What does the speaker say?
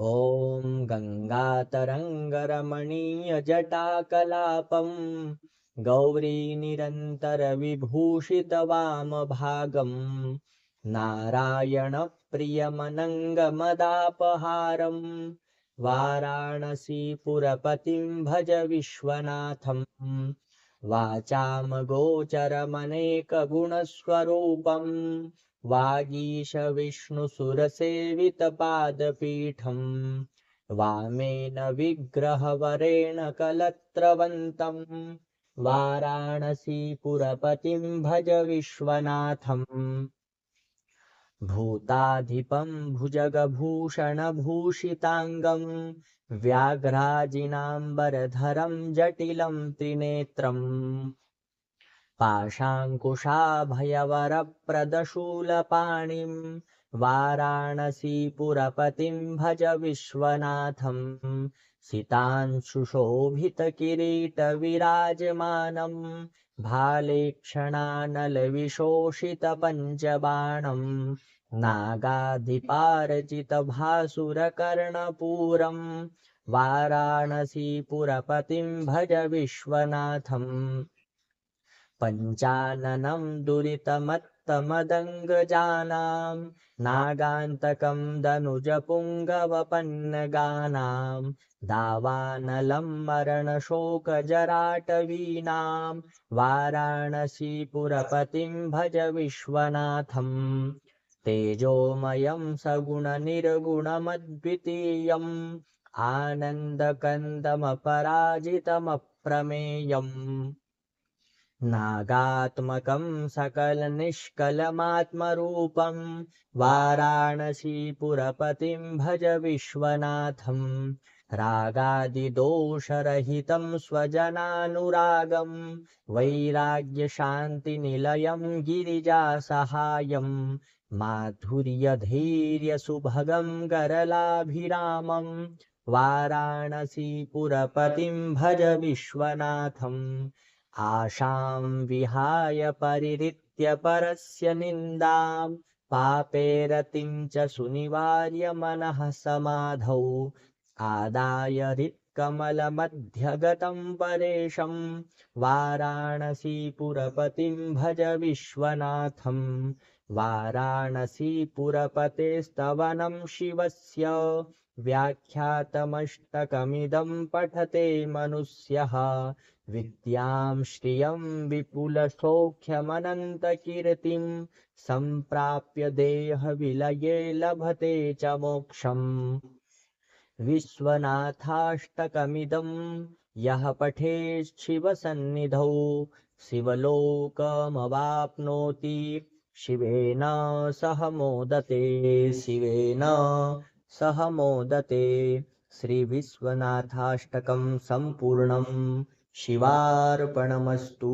ॐ गङ्गातरङ्गरमणीयजटाकलापं गौरीनिरन्तरविभूषितवामभागं नारायणप्रियमनङ्गमदापहारं वाराणसीपुरपतिं भज विश्वनाथं वाचामगोचरमनेकगुणस्वरूपं वागीशविष्णुसुरसेवितपादपीठम् वामेन विग्रहवरेण कलत्रवन्तं वाराणसीपुरपतिं भज विश्वनाथम् भूताधिपं भुजगभूषणभूषिताङ्गं व्याघ्राजिनाम्बरधरं जटिलं त्रिनेत्रम् पाशाङ्कुशाभयवरप्रदशूलपाणिं वाराणसीपुरपतिं भज विश्वनाथं सितांशुशोभितकिरीटविराजमानं भालेक्षणानलविशोषितपञ्चबाणं नागाधिपारचितभासुरकर्णपूरं वाराणसीपुरपतिं भज विश्वनाथम् पञ्चाननं दुरितमत्तमदङ्गजानां नागान्तकं दनुजपुङ्गवपन्नगानां दावानलं मरणशोकजराटवीनां वाराणसीपुरपतिं भज विश्वनाथम् तेजोमयं सगुणनिर्गुणमद्वितीयम् आनन्दकन्दमपराजितमप्रमेयम् नागात्मकं सकलनिष्कलमात्मरूपं वाराणसीपुरपतिं भज विश्वनाथं रागादिदोषरहितं स्वजनानुरागं वैराग्यशान्तिनिलयं गिरिजासहायं माधुर्यधैर्यसुभगं गरलाभिरामं वाराणसीपुरपतिं भज विश्वनाथम् आशां विहाय परिहृत्य परस्य निन्दां पापेरतिं च सुनिवार्य मनः समाधौ आदाय हृत्कमलमध्यगतं परेशं वाराणसीपुरपतिं भज विश्वनाथं वाराणसीपुरपतेस्तवनं शिवस्य व्याख्यातमष्टकमिदं पठते मनुष्यः विद्यां श्रियं विपुलसौख्यमनन्तकीर्तिं सम्प्राप्य देहविलये लभते च मोक्षम् विश्वनाथाष्टकमिदं यः पठेत् शिवसन्निधौ शिवलोकमवाप्नोति शिवेन सह मोदते शिवेन सह मोदते। श्रीविश्वनाथाष्टकं सम्पूर्णम् शिवार्पणमस्तु।